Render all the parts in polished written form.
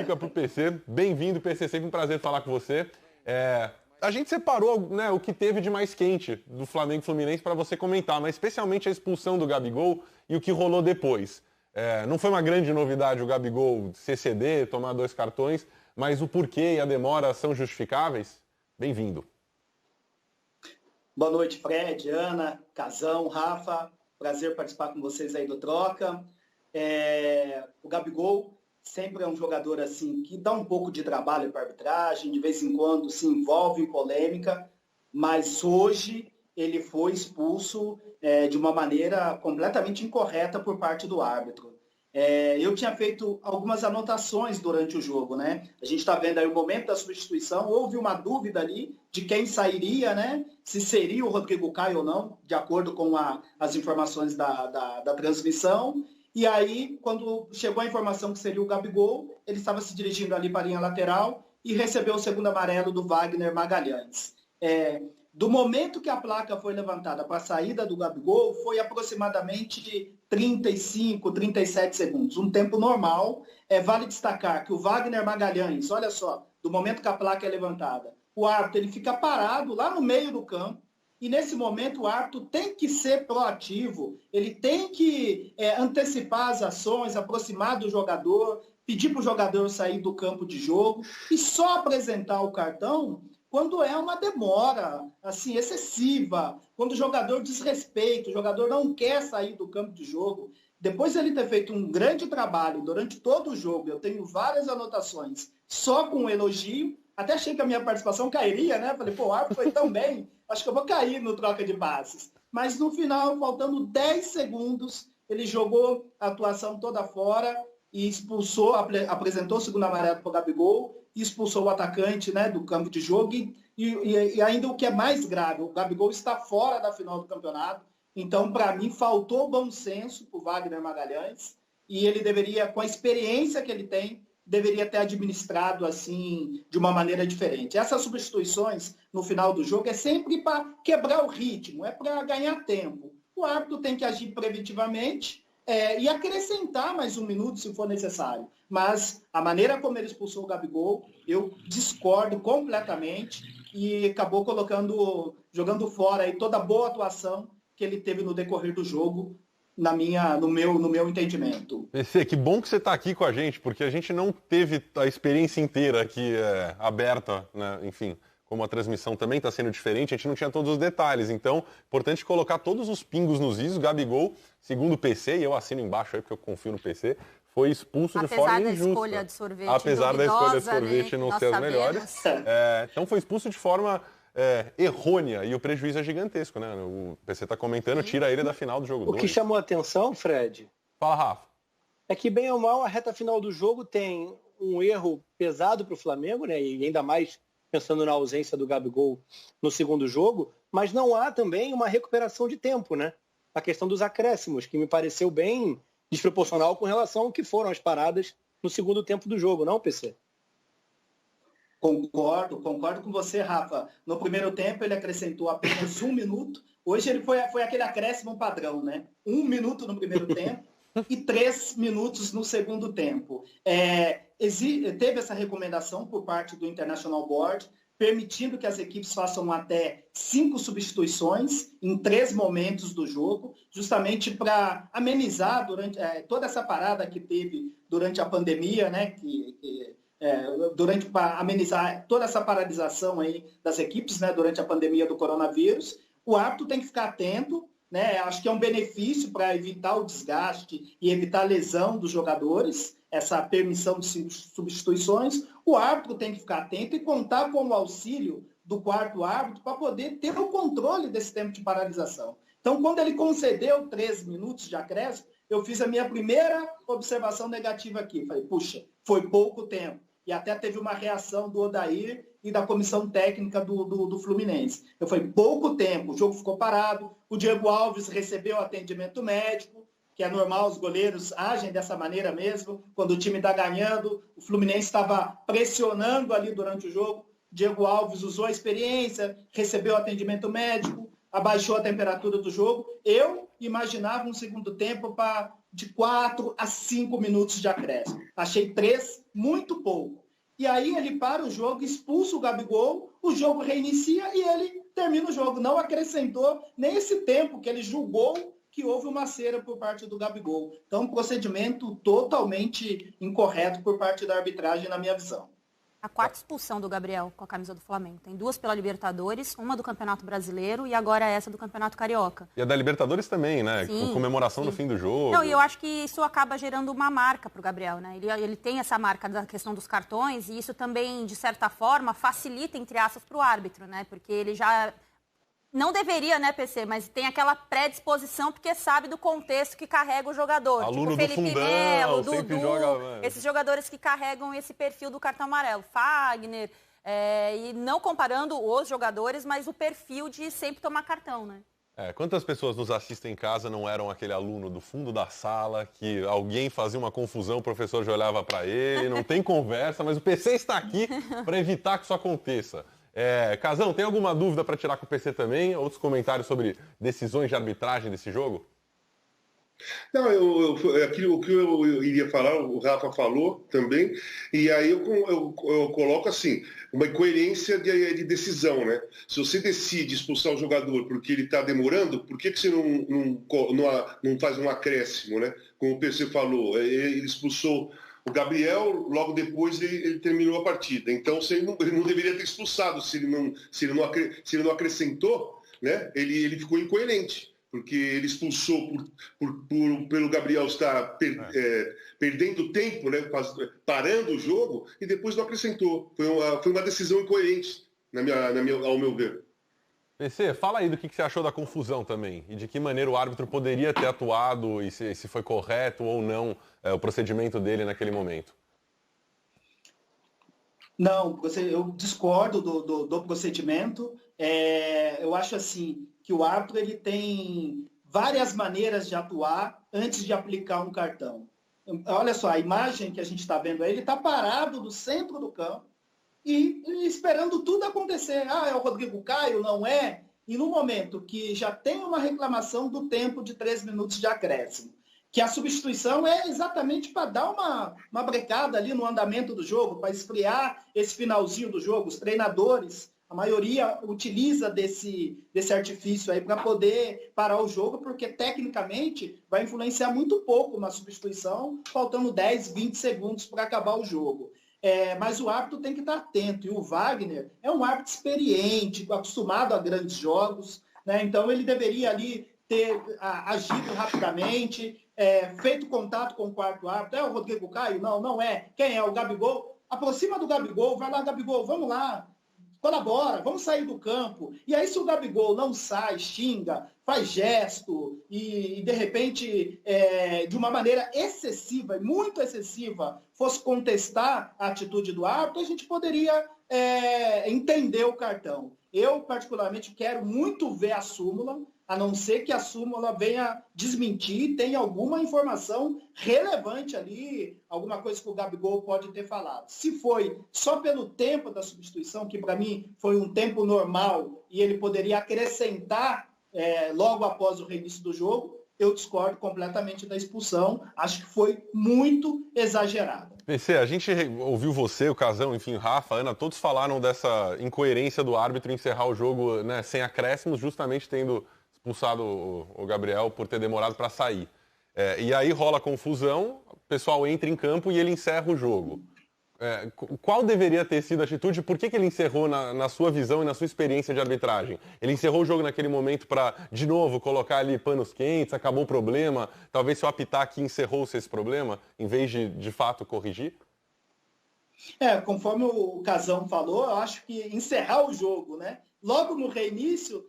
fica pro PC. Bem-vindo, PC, sempre um prazer falar com você. A gente separou, né, o que teve de mais quente do Flamengo e Fluminense para você comentar, mas especialmente a expulsão do Gabigol e o que rolou depois. Não foi uma grande novidade o Gabigol ser CD, tomar 2 cartões, mas o porquê e a demora são justificáveis? Bem-vindo. Boa noite, Fred, Ana, Casão, Rafa. Prazer participar com vocês aí do Troca. O Gabigol sempre é um jogador assim que dá um pouco de trabalho para a arbitragem, de vez em quando se envolve em polêmica, mas hoje ele foi expulso de uma maneira completamente incorreta por parte do árbitro. Eu tinha feito algumas anotações durante o jogo, né? A gente está vendo aí o momento da substituição, houve uma dúvida ali de quem sairia, né? Se seria o Rodrigo Caio ou não, de acordo com as informações da transmissão. E aí, quando chegou a informação que seria o Gabigol, ele estava se dirigindo ali para a linha lateral e recebeu o segundo amarelo do Wagner Magalhães. Do momento que a placa foi levantada para a saída do Gabigol, foi aproximadamente 35, 37 segundos. Um tempo normal. Vale destacar que o Wagner Magalhães, olha só, do momento que a placa é levantada, o árbitro ele fica parado lá no meio do campo, e nesse momento o árbitro tem que ser proativo, ele tem que antecipar as ações, aproximar do jogador, pedir para o jogador sair do campo de jogo e só apresentar o cartão quando é uma demora assim, excessiva, quando o jogador desrespeita, o jogador não quer sair do campo de jogo. Depois de ele ter feito um grande trabalho durante todo o jogo, eu tenho várias anotações só com elogio, até achei que a minha participação cairia, né? Falei, o árbitro foi tão bem, acho que eu vou cair no troca de passes. Mas no final, faltando 10 segundos, ele jogou a atuação toda fora e expulsou, apresentou o segundo amarelo para o Gabigol e expulsou o atacante, né, do campo de jogo. E ainda o que é mais grave, o Gabigol está fora da final do campeonato. Então, para mim, faltou bom senso para o Wagner Magalhães e ele deveria, com a experiência que ele tem, deveria ter administrado assim de uma maneira diferente. Essas substituições no final do jogo é sempre para quebrar o ritmo, é para ganhar tempo. O árbitro tem que agir preventivamente e acrescentar mais um minuto se for necessário. Mas a maneira como ele expulsou o Gabigol, eu discordo completamente e acabou jogando fora aí toda a boa atuação que ele teve no decorrer do jogo, no meu entendimento. PC, que bom que você está aqui com a gente, porque a gente não teve a experiência inteira aqui aberta, né? Enfim, como a transmissão também está sendo diferente, a gente não tinha todos os detalhes. Então, importante colocar todos os pingos nos is. O Gabigol, segundo o PC, e eu assino embaixo aí porque eu confio no PC, foi expulso de forma injusta. Apesar da escolha de sorvete não ser as melhores. Então foi expulso de forma errônea e o prejuízo é gigantesco, né? O PC está comentando, tira ele da final do jogo 2. O que chamou a atenção, Fred, fala, Rafa, é que bem ou mal a reta final do jogo tem um erro pesado para o Flamengo, né? E ainda mais pensando na ausência do Gabigol no segundo jogo, mas não há também uma recuperação de tempo, né? A questão dos acréscimos, que me pareceu bem desproporcional com relação ao que foram as paradas no segundo tempo do jogo, não, PC? Concordo com você, Rafa. No primeiro tempo ele acrescentou apenas 1 minuto. Hoje ele foi aquele acréscimo padrão, né? 1 minuto no primeiro tempo e 3 minutos no segundo tempo. Teve essa recomendação por parte do International Board, permitindo que as equipes façam até 5 substituições em 3 momentos do jogo, justamente para amenizar durante toda essa parada que teve durante a pandemia, né? Para amenizar toda essa paralisação aí das equipes, né, durante a pandemia do coronavírus. O árbitro tem que ficar atento, né? Acho que é um benefício para evitar o desgaste e evitar a lesão dos jogadores, essa permissão de substituições. O árbitro tem que ficar atento e contar com o auxílio do quarto árbitro para poder ter o controle desse tempo de paralisação. Então, quando ele concedeu 3 minutos de acréscimo, eu fiz a minha primeira observação negativa aqui. Falei, puxa, foi pouco tempo. E até teve uma reação do Odair e da comissão técnica do Fluminense. Eu falei, pouco tempo, o jogo ficou parado, o Diego Alves recebeu atendimento médico, que é normal, os goleiros agem dessa maneira mesmo, quando o time está ganhando, o Fluminense estava pressionando ali durante o jogo, Diego Alves usou a experiência, recebeu atendimento médico, abaixou a temperatura do jogo. Eu imaginava um segundo tempo de 4 a 5 minutos de acréscimo. Achei 3 muito pouco. E aí ele para o jogo, expulsa o Gabigol, o jogo reinicia e ele termina o jogo. Não acrescentou nem esse tempo que ele julgou que houve uma cera por parte do Gabigol. Então, um procedimento totalmente incorreto por parte da arbitragem, na minha visão. A quarta expulsão do Gabriel com a camisa do Flamengo. Tem 2 pela Libertadores, uma do Campeonato Brasileiro e agora essa do Campeonato Carioca. E a da Libertadores também, né? Sim, com comemoração sim. no fim do jogo. Não, e eu acho que isso acaba gerando uma marca para o Gabriel, né? Ele tem essa marca da questão dos cartões e isso também, de certa forma, facilita, entre aspas, para o árbitro, né? Porque ele já... Não deveria, né, PC, mas tem aquela predisposição porque sabe do contexto que carrega o jogador. Aluno tipo Felipe do fundão, Melo, sempre Dudu, joga... esses jogadores que carregam esse perfil do cartão amarelo. Fagner, e não comparando os jogadores, mas o perfil de sempre tomar cartão, né? Quantas pessoas nos assistem em casa não eram aquele aluno do fundo da sala, que alguém fazia uma confusão, o professor já olhava para ele, não tem conversa, mas o PC está aqui para evitar que isso aconteça. Casão, tem alguma dúvida para tirar com o PC também? Outros comentários sobre decisões de arbitragem desse jogo? Não, aquilo que eu iria falar, o Rafa falou também, e aí eu coloco assim, uma incoerência de decisão, né? Se você decide expulsar o jogador porque ele está demorando, por que você não faz um acréscimo, né? Como o PC falou, ele expulsou o Gabriel, logo depois ele terminou a partida. Então, ele não deveria ter expulsado, se ele não acrescentou, né? Ele ficou incoerente. Porque ele expulsou pelo Gabriel estar perdendo tempo, né, parando o jogo, e depois não acrescentou. Foi uma decisão incoerente, ao meu ver. PC, fala aí do que você achou da confusão também, e de que maneira o árbitro poderia ter atuado, e se foi correto ou não o procedimento dele naquele momento. Não, eu discordo do procedimento. Eu acho assim que o árbitro ele tem várias maneiras de atuar antes de aplicar um cartão. Olha só, a imagem que a gente está vendo aí, ele está parado no centro do campo e esperando tudo acontecer. É o Rodrigo Caio? Não é? E no momento que já tem uma reclamação do tempo de 3 minutos de acréscimo, que a substituição é exatamente para dar uma brecada ali no andamento do jogo, para esfriar esse finalzinho do jogo. Os treinadores, a maioria utiliza desse artifício aí para poder parar o jogo, porque tecnicamente vai influenciar muito pouco uma substituição, faltando 10, 20 segundos para acabar o jogo. Mas o árbitro tem que estar atento, e o Wagner é um árbitro experiente, acostumado a grandes jogos, né? Então ele deveria ali ter agido rapidamente, feito contato com o quarto árbitro. É o Rodrigo Caio? Não é. Quem é? O Gabigol? Aproxima do Gabigol, vai lá, Gabigol, vamos lá, colabora, vamos sair do campo. E aí, se o Gabigol não sai, xinga, faz gesto e de repente, de uma maneira excessiva, muito excessiva, fosse contestar a atitude do árbitro, a gente poderia entender o cartão. Eu, particularmente, quero muito ver a súmula, a não ser que a súmula venha desmentir, tenha alguma informação relevante ali, alguma coisa que o Gabigol pode ter falado. Se foi só pelo tempo da substituição, que para mim foi um tempo normal, e ele poderia acrescentar logo após o reinício do jogo, eu discordo completamente da expulsão. Acho que foi muito exagerada. PC, a gente ouviu você, o Casão, enfim, Rafa, Ana, todos falaram dessa incoerência do árbitro encerrar o jogo, né, sem acréscimos, justamente tendo expulsado o Gabriel por ter demorado para sair. E aí rola confusão, o pessoal entra em campo e ele encerra o jogo. Qual deveria ter sido a atitude? Por que ele encerrou na sua visão e na sua experiência de arbitragem? Ele encerrou o jogo naquele momento para, de novo, colocar ali panos quentes, acabou o problema, talvez se eu apitar aqui encerrou-se esse problema, em vez de fato corrigir? Conforme o Casão falou, eu acho que encerrar o jogo, né? Logo no reinício,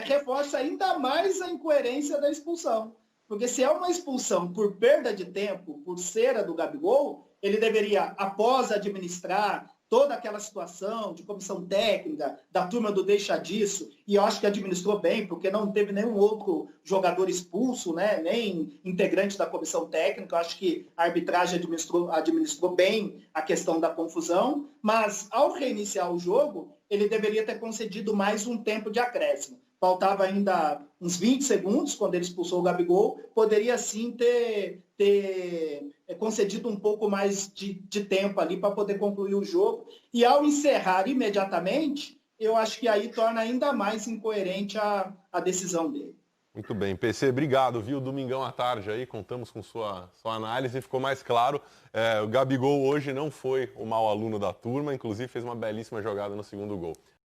reforça ainda mais a incoerência da expulsão. Porque se é uma expulsão por perda de tempo, por cera do Gabigol, ele deveria, após administrar toda aquela situação de comissão técnica, da turma do deixa disso, e eu acho que administrou bem, porque não teve nenhum outro jogador expulso, né? Nem integrante da comissão técnica. Eu acho que a arbitragem administrou bem a questão da confusão, mas ao reiniciar o jogo, ele deveria ter concedido mais um tempo de acréscimo. faltava ainda uns 20 segundos, quando ele expulsou o Gabigol, poderia sim ter concedido um pouco mais de tempo ali para poder concluir o jogo. E ao encerrar imediatamente, eu acho que aí torna ainda mais incoerente a decisão dele. Muito bem, PC, obrigado, viu? Domingão à tarde aí, contamos com sua análise, ficou mais claro. O Gabigol hoje não foi o mau aluno da turma, inclusive fez uma belíssima jogada no segundo gol.